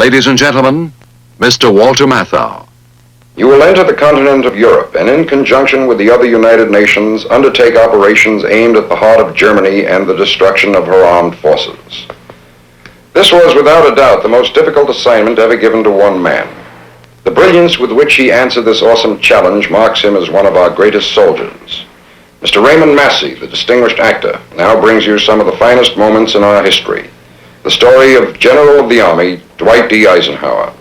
Ladies and gentlemen, Mr. Walter Matthau. You will enter the continent of Europe and in conjunction with the other United Nations undertake operations aimed at the heart of Germany and the destruction of her armed forces. This was without a doubt the most difficult assignment ever given to one man. The brilliance with which he answered this awesome challenge marks him as one of our greatest soldiers. Mr. Raymond Massey, the distinguished actor, now brings you some of the finest moments in our history. The story of General of the Army, Dwight D. Eisenhower.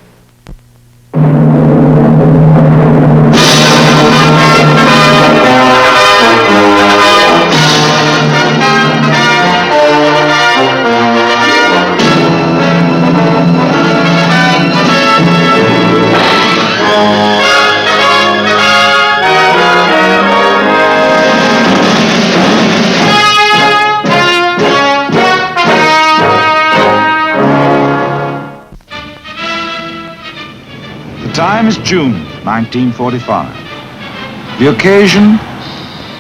The time is June 1945. The occasion,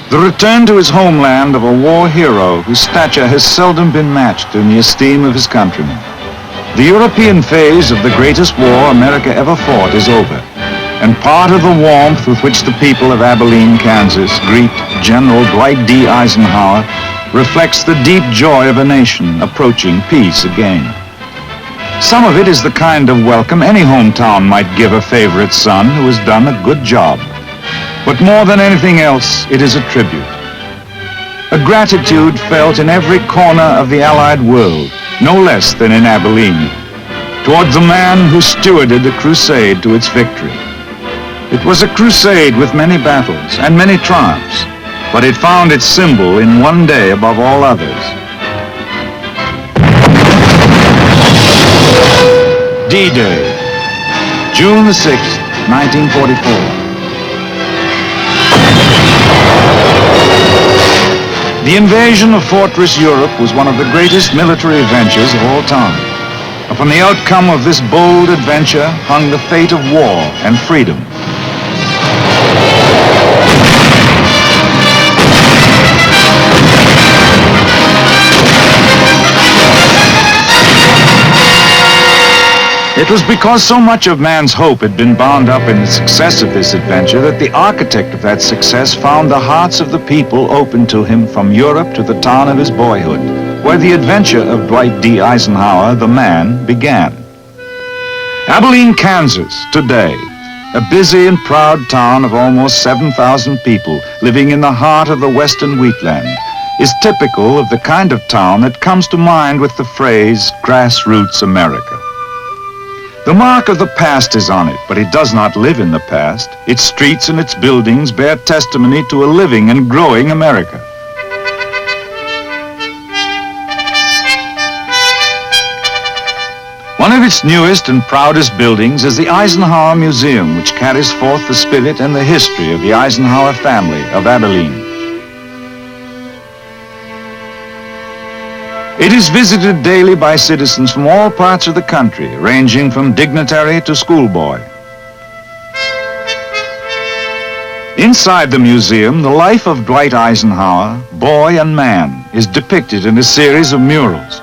the return to his homeland of a war hero whose stature has seldom been matched in the esteem of his countrymen. The European phase of the greatest war America ever fought is over, and part of the warmth with which the people of Abilene, Kansas greet General Dwight D. Eisenhower reflects the deep joy of a nation approaching peace again. Some of it is the kind of welcome any hometown might give a favorite son who has done a good job. But more than anything else, it is a tribute. A gratitude felt in every corner of the Allied world, no less than in Abilene, toward the man who stewarded the crusade to its victory. It was a crusade with many battles and many triumphs, but it found its symbol in one day above all others. D-Day, June the 6th, 1944. The invasion of Fortress Europe was one of the greatest military adventures of all time. Upon the outcome of this bold adventure hung the fate of war and freedom. It was because so much of man's hope had been bound up in the success of this adventure that the architect of that success found the hearts of the people open to him from Europe to the town of his boyhood, where the adventure of Dwight D. Eisenhower, the man, began. Abilene, Kansas, today, a busy and proud town of almost 7,000 people living in the heart of the western wheatland, is typical of the kind of town that comes to mind with the phrase, grassroots America. The mark of the past is on it, but it does not live in the past. Its streets and its buildings bear testimony to a living and growing America. One of its newest and proudest buildings is the Eisenhower Museum, which carries forth the spirit and the history of the Eisenhower family of Abilene. It is visited daily by citizens from all parts of the country, ranging from dignitary to schoolboy. Inside the museum, the life of Dwight Eisenhower, boy and man, is depicted in a series of murals.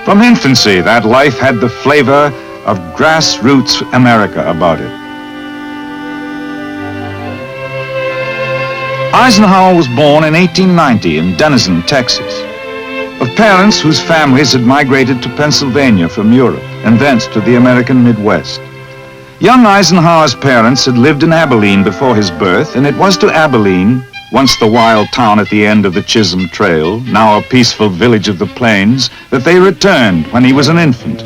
From infancy, that life had the flavor of grassroots America about it. Eisenhower was born in 1890 in Denison, Texas, of parents whose families had migrated to Pennsylvania from Europe and thence to the American Midwest. Young Eisenhower's parents had lived in Abilene before his birth, and it was to Abilene, once the wild town at the end of the Chisholm Trail, now a peaceful village of the plains, that they returned when he was an infant.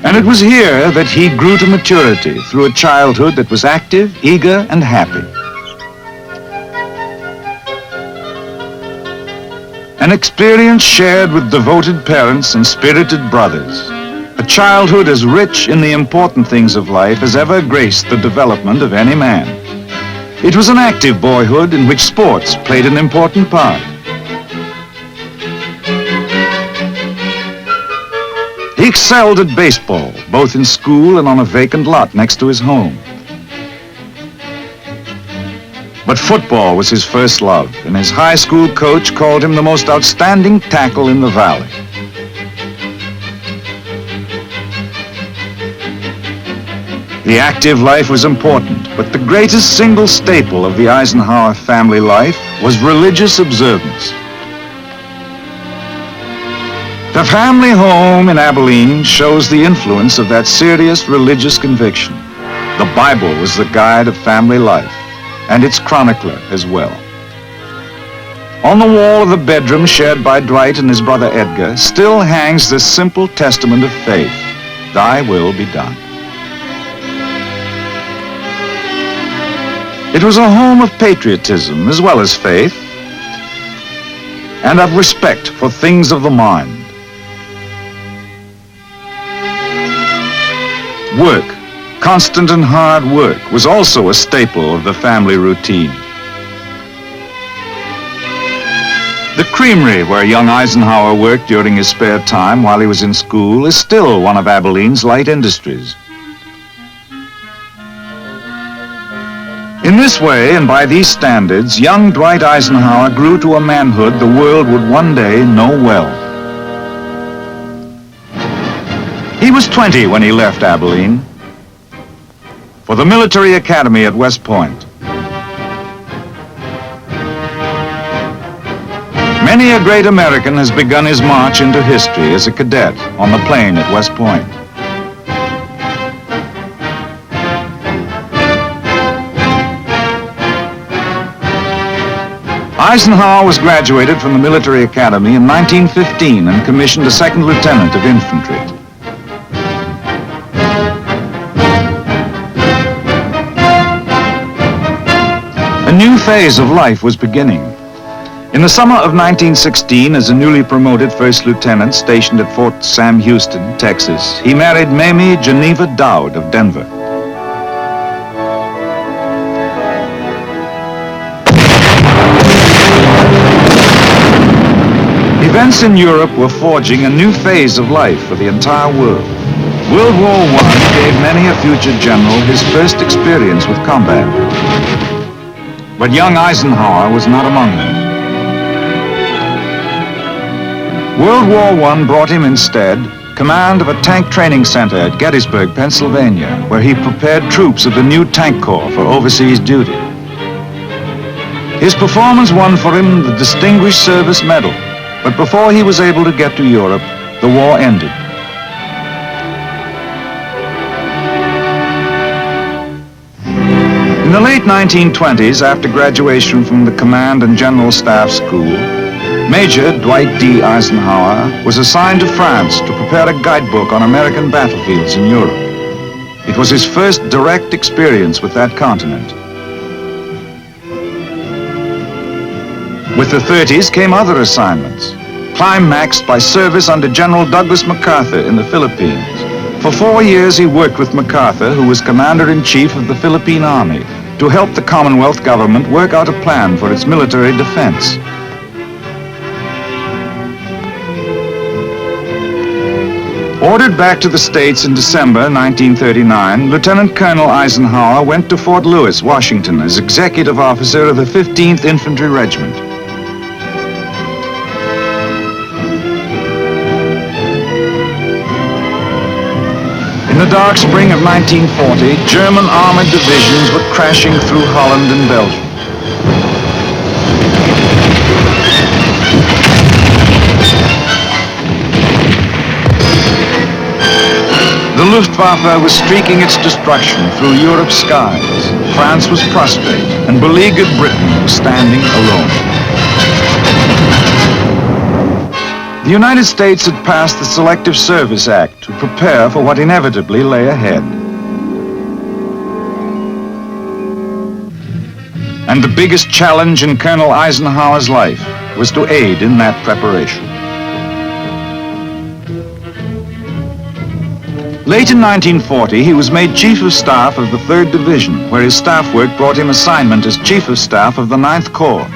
And it was here that he grew to maturity through a childhood that was active, eager, and happy. An experience shared with devoted parents and spirited brothers. A childhood as rich in the important things of life as ever graced the development of any man. It was an active boyhood in which sports played an important part. He excelled at baseball, both in school and on a vacant lot next to his home. But football was his first love, and his high school coach called him the most outstanding tackle in the valley. The active life was important, but the greatest single staple of the Eisenhower family life was religious observance. The family home in Abilene shows the influence of that serious religious conviction. The Bible was the guide of family life, and its chronicler as well. On the wall of the bedroom shared by Dwight and his brother Edgar still hangs this simple testament of faith: "Thy will be done." It was a home of patriotism as well as faith, and of respect for things of the mind. Work, constant and hard work, was also a staple of the family routine. The creamery where young Eisenhower worked during his spare time while he was in school is still one of Abilene's light industries. In this way and by these standards, young Dwight Eisenhower grew to a manhood the world would one day know well. He was 20 when he left Abilene for the military academy at West Point. Many a great American has begun his march into history as a cadet on the plane at West Point. Eisenhower was graduated from the military academy in 1915 and commissioned a second lieutenant of infantry. A new phase of life was beginning. In the summer of 1916, as a newly promoted first lieutenant stationed at Fort Sam Houston, Texas, he married Mamie Geneva Dowd of Denver. Events in Europe were forging a new phase of life for the entire world. World War I gave many a future general his first experience with combat. But young Eisenhower was not among them. World War I brought him instead command of a tank training center at Gettysburg, Pennsylvania, where he prepared troops of the new Tank Corps for overseas duty. His performance won for him the Distinguished Service Medal, but before he was able to get to Europe, the war ended. In the late 1920s, after graduation from the Command and General Staff School, Major Dwight D. Eisenhower was assigned to France to prepare a guidebook on American battlefields in Europe. It was his first direct experience with that continent. With the 30s came other assignments, climaxed by service under General Douglas MacArthur in the Philippines. For 4 years he worked with MacArthur, who was Commander-in-Chief of the Philippine Army, to help the Commonwealth government work out a plan for its military defense. Ordered back to the States in December 1939, Lieutenant Colonel Eisenhower went to Fort Lewis, Washington, as executive officer of the 15th Infantry Regiment. In the dark spring of 1940, German armored divisions were crashing through Holland and Belgium. The Luftwaffe was streaking its destruction through Europe's skies. France was prostrate, and beleaguered Britain was standing alone. The United States had passed the Selective Service Act to prepare for what inevitably lay ahead. And the biggest challenge in Colonel Eisenhower's life was to aid in that preparation. Late in 1940, he was made Chief of Staff of the 3rd Division, where his staff work brought him assignment as Chief of Staff of the 9th Corps.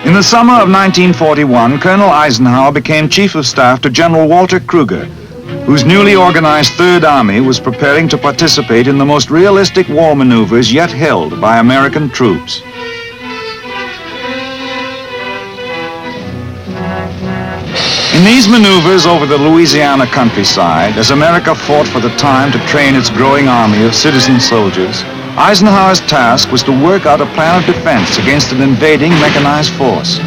In the summer of 1941, Colonel Eisenhower became Chief of Staff to General Walter Kruger, whose newly organized 3rd Army was preparing to participate in the most realistic war maneuvers yet held by American troops. In In these maneuvers over the Louisiana countryside, as America fought for the time to train its growing army of citizen soldiers, Eisenhower's task was to work out a plan of defense against an invading mechanized force.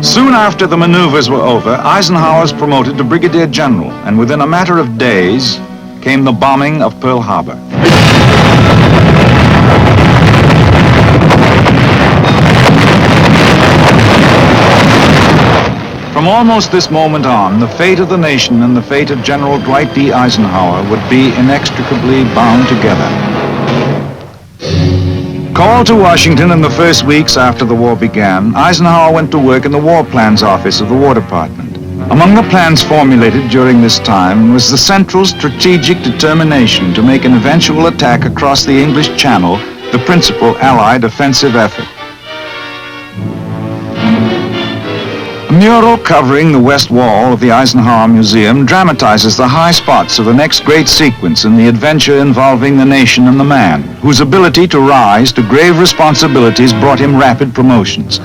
Soon after the maneuvers were over, Eisenhower was promoted to brigadier general, and within a matter of days came the bombing of Pearl Harbor. From almost this moment on, the fate of the nation and the fate of General Dwight D. Eisenhower would be inextricably bound together. Called to Washington in the first weeks after the war began, Eisenhower went to work in the War Plans Office of the War Department. Among the plans formulated during this time was the central strategic determination to make an eventual attack across the English Channel the principal Allied offensive effort. A mural covering the west wall of the Eisenhower Museum dramatizes the high spots of the next great sequence in the adventure involving the nation and the man, whose ability to rise to grave responsibilities brought him rapid promotions.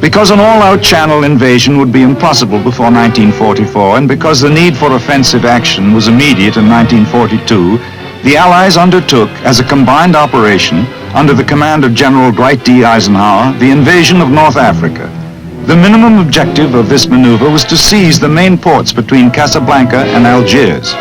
Because an all-out Channel invasion would be impossible before 1944, and because the need for offensive action was immediate in 1942, the Allies undertook, as a combined operation, under the command of General Dwight D. Eisenhower, the invasion of North Africa. The minimum objective of this maneuver was to seize the main ports between Casablanca and Algiers.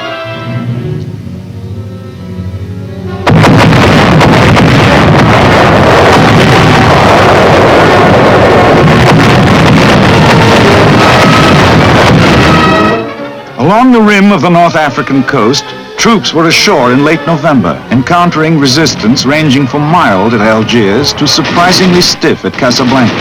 Along the rim of the North African coast, troops were ashore in late November, encountering resistance ranging from mild at Algiers to surprisingly stiff at Casablanca.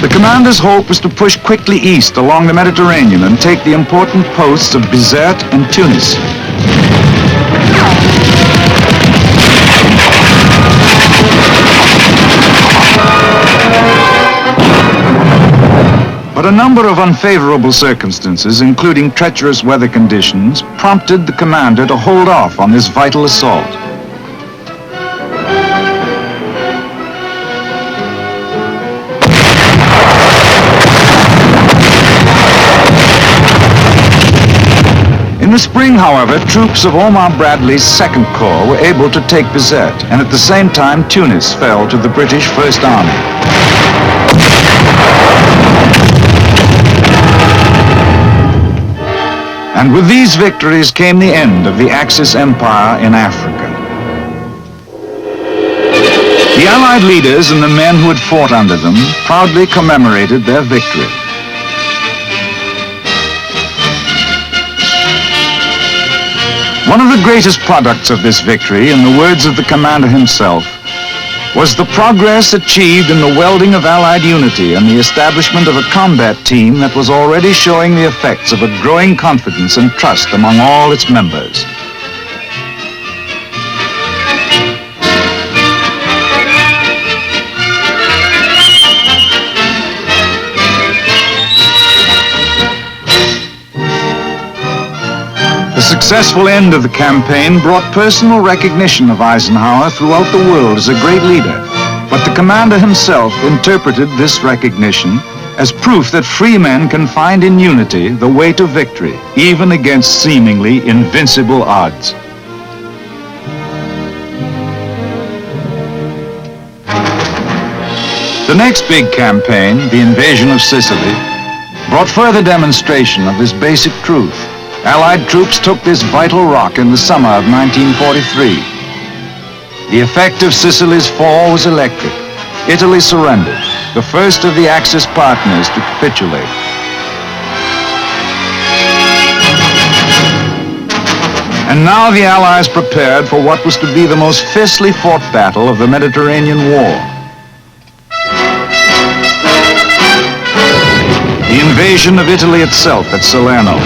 The commander's hope was to push quickly east along the Mediterranean and take the important posts of Bizerte and Tunis. But a number of unfavorable circumstances, including treacherous weather conditions, prompted the commander to hold off on this vital assault. In the spring, however, troops of Omar Bradley's Second Corps were able to take Bizerte, and at the same time Tunis fell to the British First Army. And with these victories came the end of the Axis Empire in Africa. The Allied leaders and the men who had fought under them proudly commemorated their victory. One of the greatest products of this victory, in the words of the commander himself, was the progress achieved in the welding of Allied unity and the establishment of a combat team that was already showing the effects of a growing confidence and trust among all its members. The successful end of the campaign brought personal recognition of Eisenhower throughout the world as a great leader, but the commander himself interpreted this recognition as proof that free men can find in unity the way to victory, even against seemingly invincible odds. The next big campaign, the invasion of Sicily, brought further demonstration of this basic truth. Allied troops took this vital rock in the summer of 1943. The effect of Sicily's fall was electric. Italy surrendered, the first of the Axis partners to capitulate. And now the Allies prepared for what was to be the most fiercely fought battle of the Mediterranean War. The invasion of Italy itself at Salerno.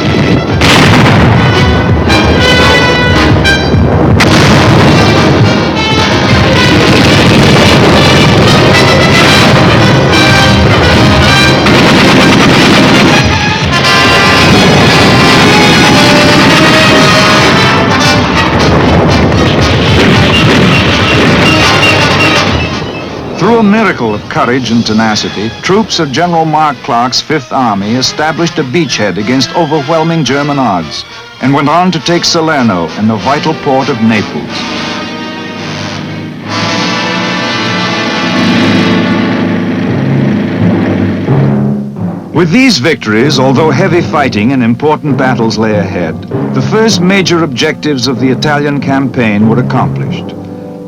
miracle of courage and tenacity, troops of General Mark Clark's Fifth Army established a beachhead against overwhelming German odds and went on to take Salerno and the vital port of Naples. With these victories, although heavy fighting and important battles lay ahead, the first major objectives of the Italian campaign were accomplished.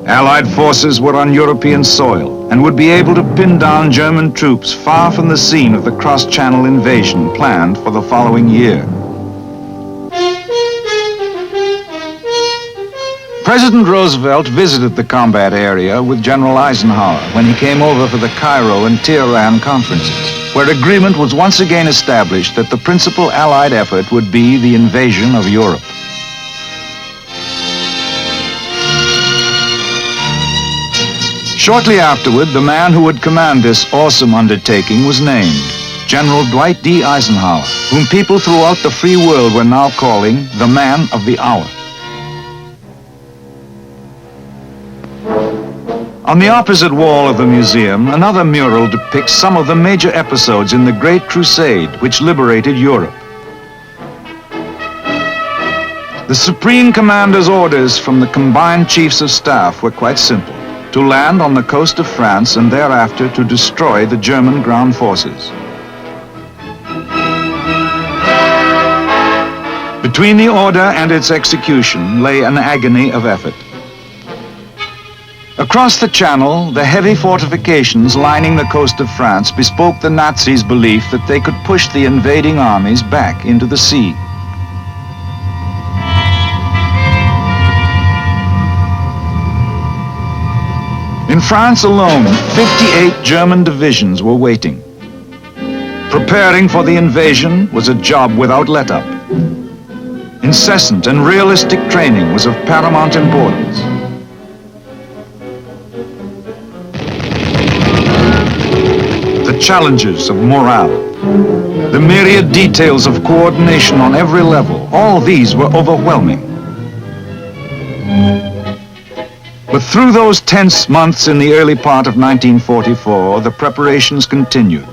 Allied forces were on European soil and would be able to pin down German troops far from the scene of the cross-channel invasion planned for the following year. President Roosevelt visited the combat area with General Eisenhower when he came over for the Cairo and Tehran conferences, where agreement was once again established that the principal Allied effort would be the invasion of Europe. Shortly afterward, the man who would command this awesome undertaking was named General Dwight D. Eisenhower, whom people throughout the free world were now calling the Man of the Hour. On the opposite wall of the museum, another mural depicts some of the major episodes in the Great Crusade which liberated Europe. The Supreme Commander's orders from the combined Chiefs of Staff were quite simple: to land on the coast of France and thereafter to destroy the German ground forces. Between the order and its execution lay an agony of effort. Across the Channel, the heavy fortifications lining the coast of France bespoke the Nazis' belief that they could push the invading armies back into the sea. In France alone, 58 German divisions were waiting. Preparing for the invasion was a job without let-up. Incessant and realistic training was of paramount importance. The challenges of morale, the myriad details of coordination on every level, all these were overwhelming. But through those tense months in the early part of 1944, the preparations continued.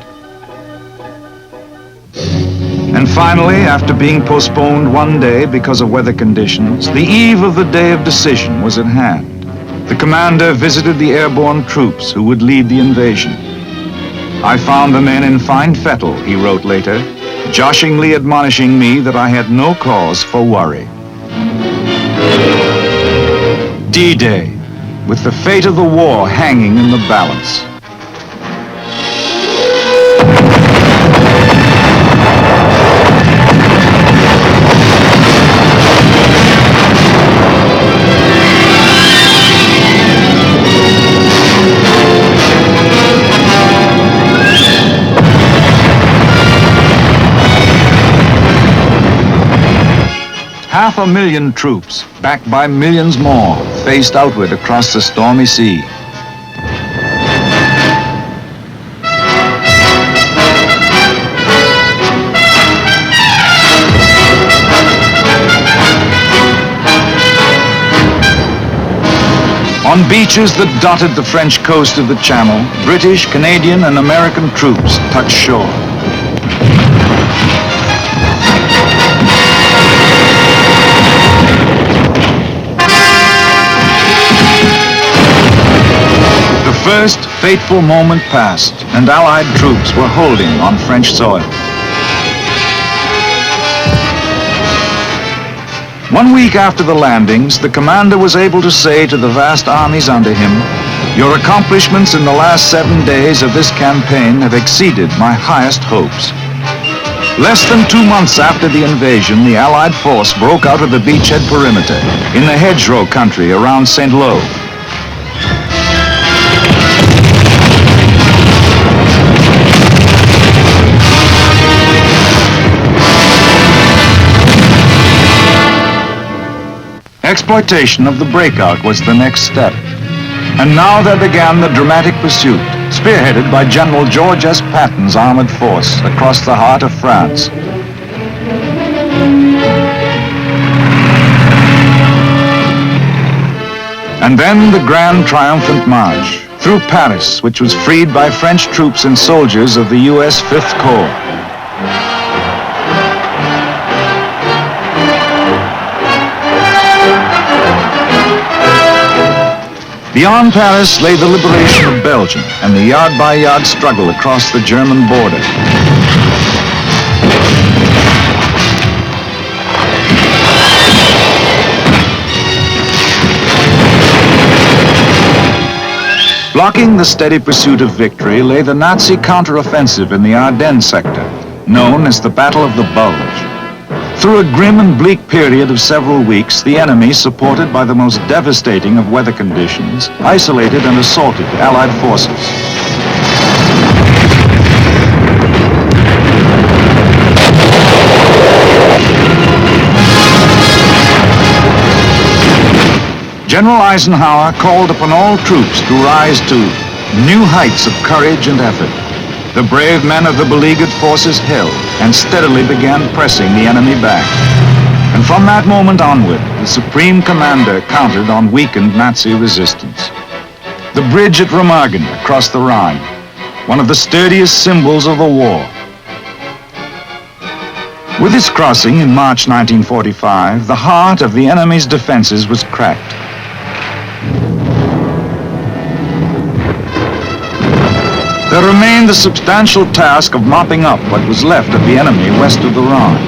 And finally, after being postponed one day because of weather conditions, the eve of the day of decision was at hand. The commander visited the airborne troops who would lead the invasion. I found the men in fine fettle, he wrote later, joshingly admonishing me that I had no cause for worry. D-Day, with the fate of the war hanging in the balance. Half a million troops, backed by millions more, faced outward across the stormy sea. On beaches that dotted the French coast of the Channel, British, Canadian, and American troops touched shore. The first fateful moment passed, and Allied troops were holding on French soil. 1 week after the landings, the commander was able to say to the vast armies under him, "Your accomplishments in the last 7 days of this campaign have exceeded my highest hopes." Less than 2 months after the invasion, the Allied force broke out of the beachhead perimeter in the hedgerow country around St. Lo. Exploitation of the breakout was the next step. And now there began the dramatic pursuit, spearheaded by General George S. Patton's armored force across the heart of France. And then the grand triumphant march, through Paris, which was freed by French troops and soldiers of the U.S. Fifth Corps. Beyond Paris lay the liberation of Belgium and the yard-by-yard struggle across the German border. Blocking the steady pursuit of victory lay the Nazi counteroffensive in the Ardennes sector, known as the Battle of the Bulge. Through a grim and bleak period of several weeks, the enemy, supported by the most devastating of weather conditions, isolated and assaulted Allied forces. General Eisenhower called upon all troops to rise to new heights of courage and effort. The brave men of the beleaguered forces held and steadily began pressing the enemy back. And from that moment onward, the Supreme Commander counted on weakened Nazi resistance. The bridge at Remagen across the Rhine, one of the sturdiest symbols of the war. With its crossing in March 1945, the heart of the enemy's defenses was cracked. There remained the substantial task of mopping up what was left of the enemy west of the Rhine.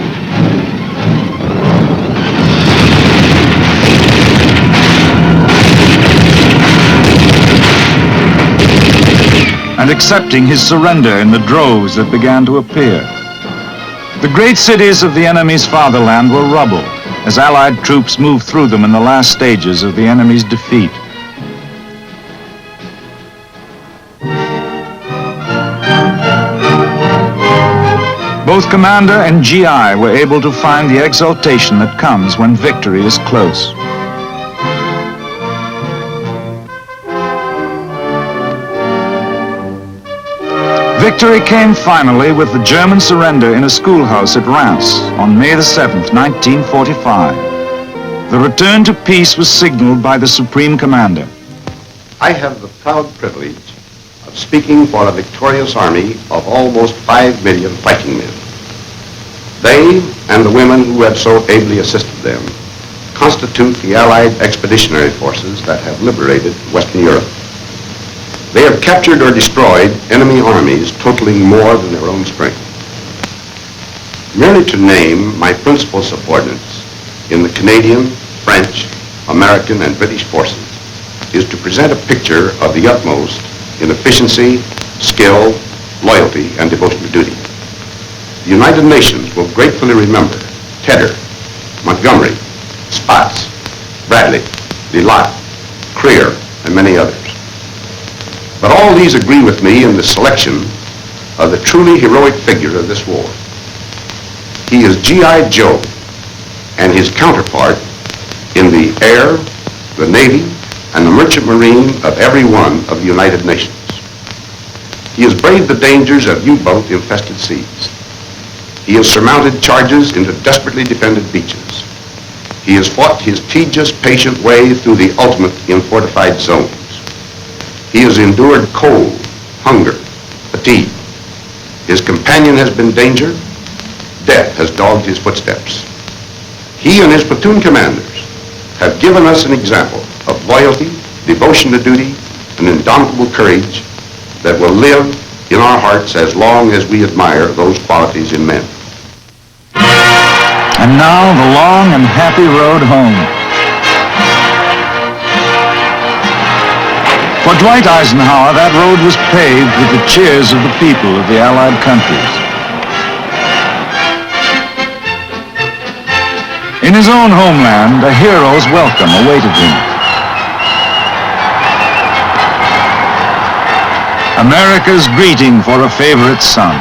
And accepting his surrender in the droves that began to appear. The great cities of the enemy's fatherland were rubble as Allied troops moved through them in the last stages of the enemy's defeat. Both Commander and GI were able to find the exultation that comes when victory is close. Victory came finally with the German surrender in a schoolhouse at Reims on May the 7th, 1945. The return to peace was signaled by the Supreme Commander. I have the proud privilege of speaking for a victorious army of almost 5 million fighting men. They and the women who have so ably assisted them constitute the Allied expeditionary forces that have liberated Western Europe. They have captured or destroyed enemy armies totaling more than their own strength. Merely to name my principal subordinates in the Canadian, French, American, and British forces is to present a picture of the utmost in efficiency, skill, loyalty, and devotion to duty. The United Nations will gratefully remember Tedder, Montgomery, Spaatz, Bradley, Villac, Creer, and many others. But all these agree with me in the selection of the truly heroic figure of this war. He is G.I. Joe and his counterpart in the air, the Navy, and the merchant marine of every one of the United Nations. He has braved the dangers of U-boat infested seas. He has surmounted charges into desperately defended beaches. He has fought his tedious, patient way through the ultimate in fortified zones. He has endured cold, hunger, fatigue. His companion has been danger. Death has dogged his footsteps. He and his platoon commanders have given us an example of loyalty, devotion to duty, and indomitable courage that will live in our hearts as long as we admire those qualities in men. And now the long and happy road home. For Dwight Eisenhower, that road was paved with the cheers of the people of the Allied countries. In his own homeland, a hero's welcome awaited him. America's greeting for a favorite son.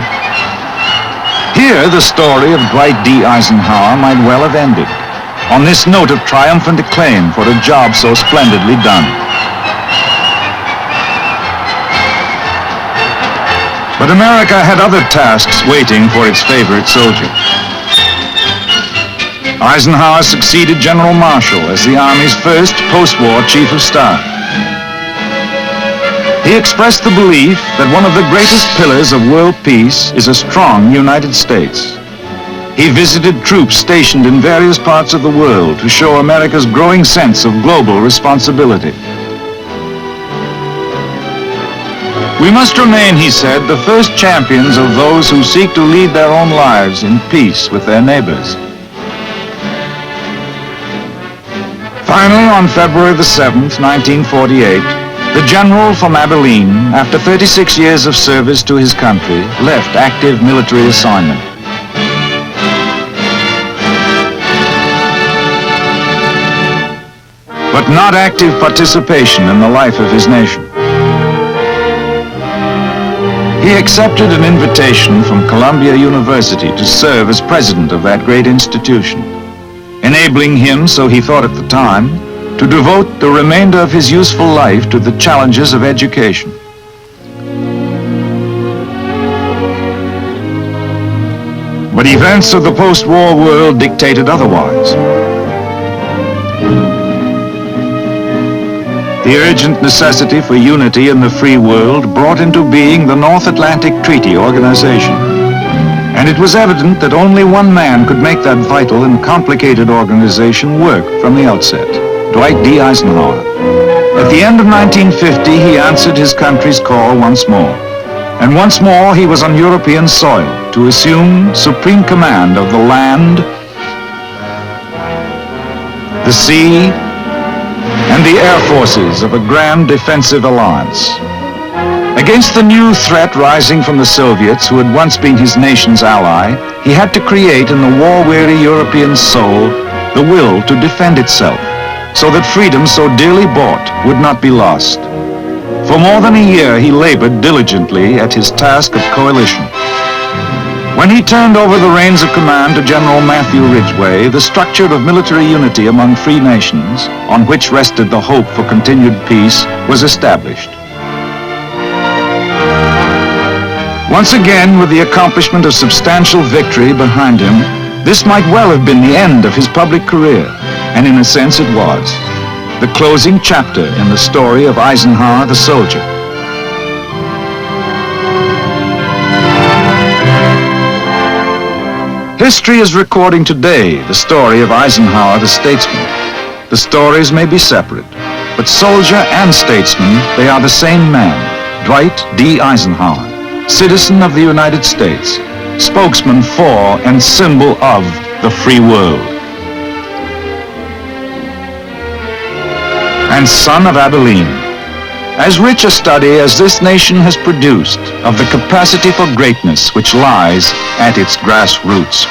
Here, the story of Dwight D. Eisenhower might well have ended, on this note of triumphant acclaim for a job so splendidly done. But America had other tasks waiting for its favorite soldier. Eisenhower succeeded General Marshall as the Army's first post-war Chief of Staff. He expressed the belief that one of the greatest pillars of world peace is a strong United States. He visited troops stationed in various parts of the world to show America's growing sense of global responsibility. We must remain, he said, the first champions of those who seek to lead their own lives in peace with their neighbors. Finally, on February the 7th, 1948, the general from Abilene, after 36 years of service to his country, left active military assignment. But not active participation in the life of his nation. He accepted an invitation from Columbia University to serve as president of that great institution, enabling him, so he thought at the time, to devote the remainder of his useful life to the challenges of education. But events of the post-war world dictated otherwise. The urgent necessity for unity in the free world brought into being the North Atlantic Treaty Organization. And it was evident that only one man could make that vital and complicated organization work from the outset, Dwight D. Eisenhower. At the end of 1950, he answered his country's call once more. And once more, he was on European soil to assume supreme command of the land, the sea, and the air forces of a grand defensive alliance. Against the new threat rising from the Soviets, who had once been his nation's ally, he had to create in the war-weary European soul the will to defend itself, so that freedom so dearly bought would not be lost. For more than a year, he labored diligently at his task of coalition. When he turned over the reins of command to General Matthew Ridgway, the structure of military unity among free nations, on which rested the hope for continued peace, was established. Once again, with the accomplishment of substantial victory behind him, this might well have been the end of his public career, and in a sense it was. The closing chapter in the story of Eisenhower the soldier. History is recording today the story of Eisenhower the statesman. The stories may be separate, but soldier and statesman, they are the same man, Dwight D. Eisenhower, citizen of the United States, spokesman for and symbol of the free world, and son of Abilene. As rich a study as this nation has produced of the capacity for greatness which lies at its grassroots.